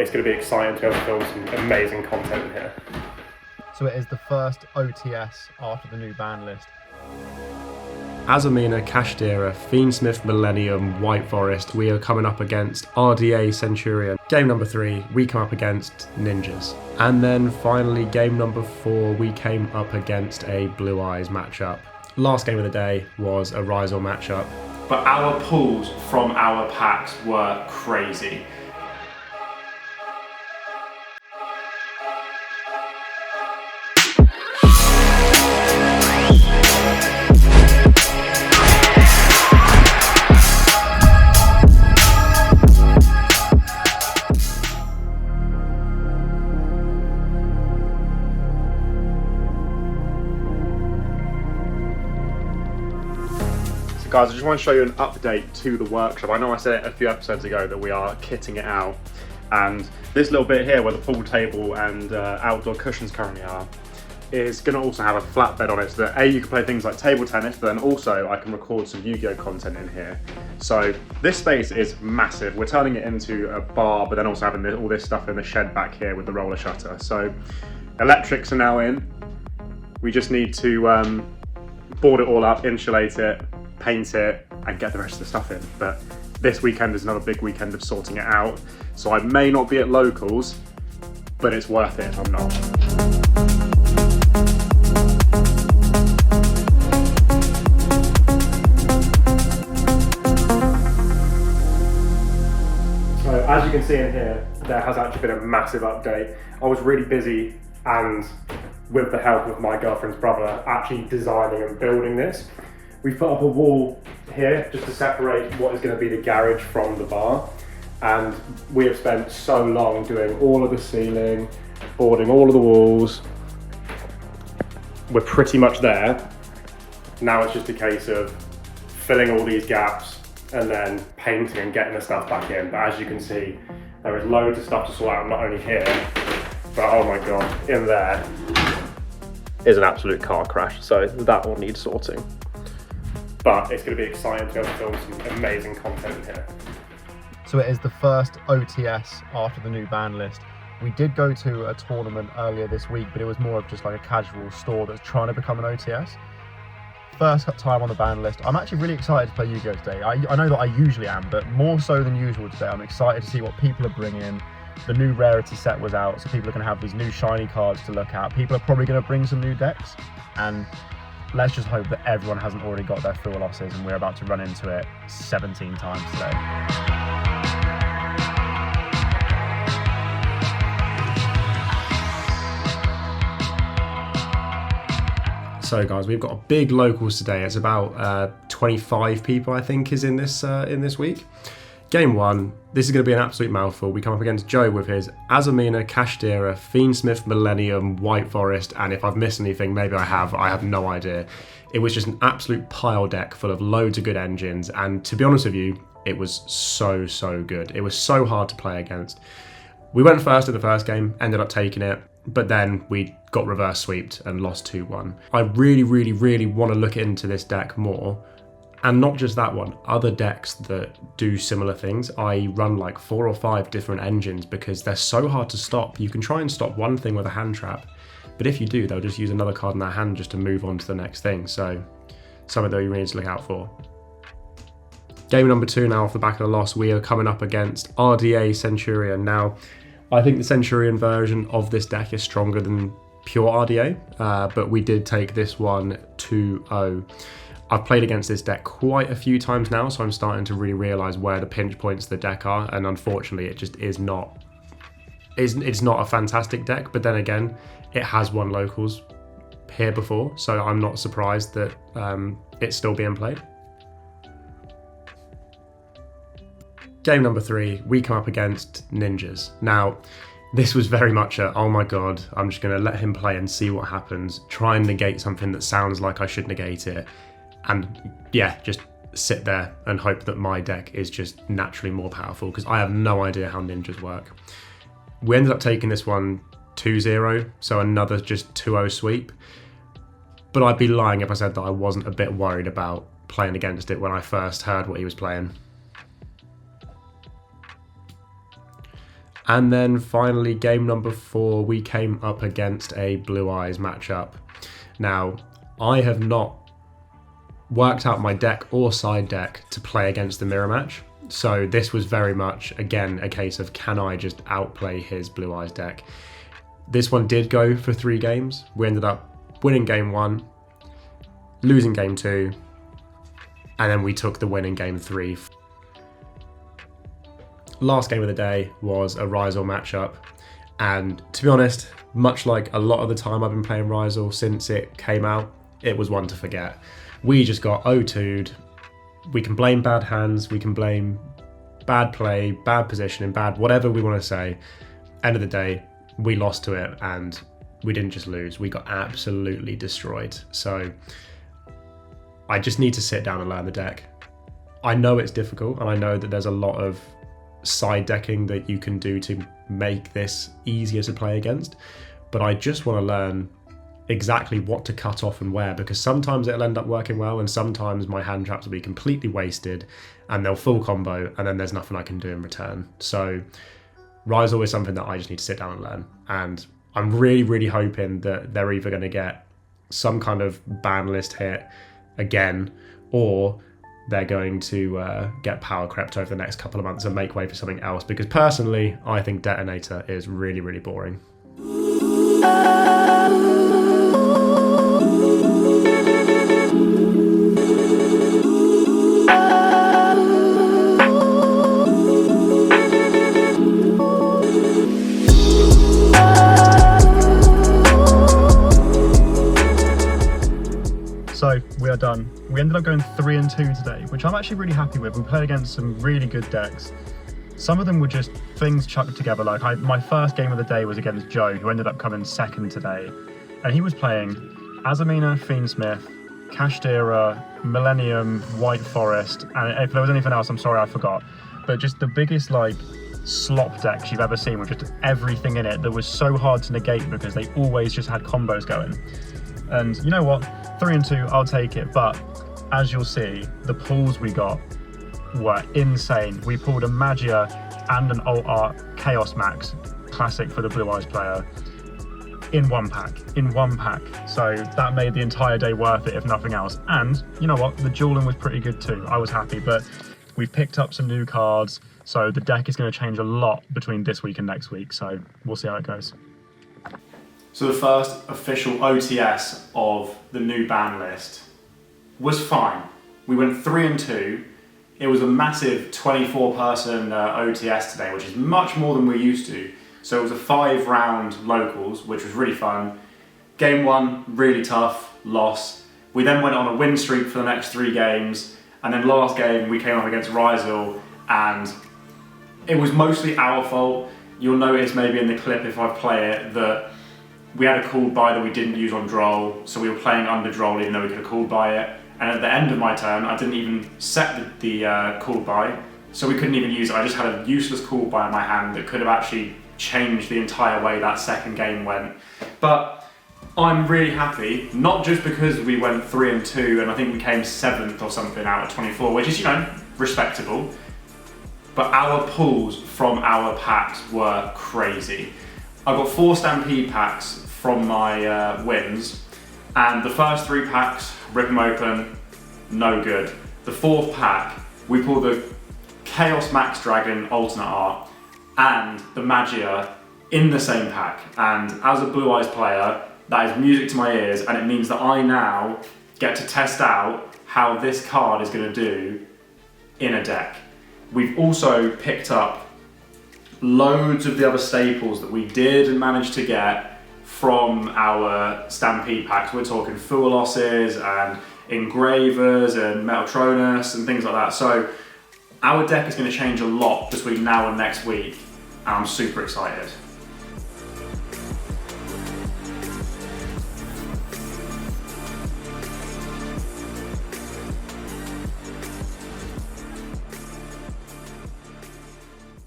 it's going to be exciting to be able to film some amazing content in here. So it is the first OTS after the new ban list. Azamina, Kashtira, Fiendsmith, Millennium, White Forest, we are coming up against RDA, Centurion. Game number 3, we come up against Ninjas. And then finally, game number 4, we came up against a Blue Eyes matchup. Last game of the day was a Rizal matchup. But our pulls from our packs were crazy. Guys, I just want to show you an update to the workshop. I know I said it a few episodes ago that we are kitting it out, and this little bit here where the pool table and outdoor cushions currently are is going to also have a flat bed on it, so that A, you can play things like table tennis, but then also I can record some Yu-Gi-Oh content in here. So this space is massive. We're turning it into a bar, but then also having all this stuff in the shed back here with the roller shutter. So electrics are now in. We just need to board it all up, insulate it, paint it, and get the rest of the stuff in. But this weekend is another big weekend of sorting it out. So I may not be at locals, but it's worth it if I'm not. So as you can see in here, there has actually been a massive update. I was really busy, and with the help of my girlfriend's brother, actually designing and building this. We've put up a wall here just to separate what is going to be the garage from the bar, and we have spent so long doing all of the ceiling, boarding all of the walls. We're pretty much there. Now it's just a case of filling all these gaps and then painting and getting the stuff back in. But as you can see, there is loads of stuff to sort out, not only here, but oh my god, in there is an absolute car crash, so that will need sorting. But it's going to be exciting to be able to film some amazing content in here. So it is the first OTS after the new ban list. We did go to a tournament earlier this week, but it was more of just like a casual store that's trying to become an OTS. First time on the ban list. I'm actually really excited to play Yu-Gi-Oh today. I know that I usually am, but more so than usual today. I'm excited to see what people are bringing. The new rarity set was out, so people are going to have these new shiny cards to look at. People are probably going to bring some new decks, and let's just hope that everyone hasn't already got their full losses and we're about to run into it 17 times today. So guys, we've got a big locals today. It's about 25 people I think is in this week. Game 1, this is going to be an absolute mouthful. We come up against Joe with his Azamina, Kashtira, Fiendsmith, Millennium, White Forest, and if I've missed anything, maybe I have no idea. It was just an absolute pile deck full of loads of good engines, and to be honest with you, it was so good. It was so hard to play against. We went first in the first game, ended up taking it, but then we got reverse sweeped and lost 2-1. I really want to look into this deck more. And not just that one, other decks that do similar things. I run like 4 or 5 different engines because they're so hard to stop. You can try and stop one thing with a hand trap, but if you do, they'll just use another card in their hand just to move on to the next thing. So something that you really need to look out for. Game number 2 now off the back of the loss, we are coming up against RDA Centurion. Now, I think the Centurion version of this deck is stronger than pure RDA, but we did take this one 2-0. I've played against this deck quite a few times now, so I'm starting to really realise where the pinch points of the deck are, and unfortunately it just is not. It's not a fantastic deck, but then again, it has won locals here before, so I'm not surprised that it's still being played. Game number 3, we come up against Ninjas. Now, this was very much a, oh my god, I'm just going to let him play and see what happens, try and negate something that sounds like I should negate it, and yeah, just sit there and hope that my deck is just naturally more powerful, because I have no idea how Ninjas work. We ended up taking this one 2-0, so another just 2-0 sweep, but I'd be lying if I said that I wasn't a bit worried about playing against it when I first heard what he was playing. And then finally, game number 4, we came up against a Blue Eyes matchup. Now, I have not worked out my deck or side deck to play against the mirror match. So this was very much, again, a case of can I just outplay his Blue Eyes deck? This one did go for 3 games. We ended up winning game 1, losing game 2, and then we took the win in game 3. Last game of the day was a Rizal matchup, and to be honest, much like a lot of the time I've been playing Rizal since it came out, it was one to forget. We just got O2'd. We can blame bad hands, we can blame bad play, bad positioning, bad whatever we want to say. End of the day, we lost to it, and we didn't just lose, we got absolutely destroyed. So I just need to sit down and learn the deck. I know it's difficult, and I know that there's a lot of side decking that you can do to make this easier to play against, but I just want to learn exactly what to cut off and where, because sometimes it'll end up working well, and sometimes my hand traps will be completely wasted and they'll full combo, and then there's nothing I can do in return. So Rise always something that I just need to sit down and learn, and I'm really hoping that they're either going to get some kind of ban list hit again, or they're going to get power crept over the next couple of months and make way for something else, because personally I think Detonator is really boring. So we are done. We ended up going 3-2 today, which I'm actually really happy with. We played against some really good decks. Some of them were just things chucked together. Like my first game of the day was against Joe, who ended up coming second today. And he was playing Azamina, Fiendsmith, Kashtira, Millennium, White Forest, and if there was anything else, I'm sorry I forgot. But just the biggest like slop decks you've ever seen, with just everything in it that was so hard to negate because they always just had combos going. And you know what? 3-2, I'll take it. But as you'll see, the pulls we got were insane. We pulled a Magia and an Alt Art Chaos Max, classic for the Blue Eyes player, in one pack. So that made the entire day worth it, if nothing else. And you know what? The dueling was pretty good too. I was happy, but we've picked up some new cards, so the deck is going to change a lot between this week and next week. So we'll see how it goes. So the first official OTS of the new ban list was fine. We went 3-2. It was a massive 24-person OTS today, which is much more than we're used to. So it was a 5-round locals, which was really fun. Game 1, really tough, loss. We then went on a win streak for the next 3 games, and then last game we came up against Rizal, and it was mostly our fault. You'll notice maybe in the clip if I play it that we had a called by that we didn't use on Droll, so we were playing under Droll even though we could have called by it. And at the end of my turn, I didn't even set the called by, so we couldn't even use it. I just had a useless called by in my hand that could have actually changed the entire way that second game went. But I'm really happy, not just because we went 3-2 and I think we came 7th or something out of 24, which is, you know, respectable, but our pulls from our packs were crazy. I got 4 Stampede packs from my wins, and the first 3 packs, rip them open, no good. The 4th pack, we pulled the Chaos Max Dragon alternate art and the Magia in the same pack, and as a Blue Eyes player, that is music to my ears, and it means that I now get to test out how this card is going to do in a deck. We've also picked up loads of the other staples that we did and managed to get from our Stampede packs. We're talking Fualosses and Engravers and Metaltronus and things like that. So our deck is going to change a lot between now and next week, and I'm super excited.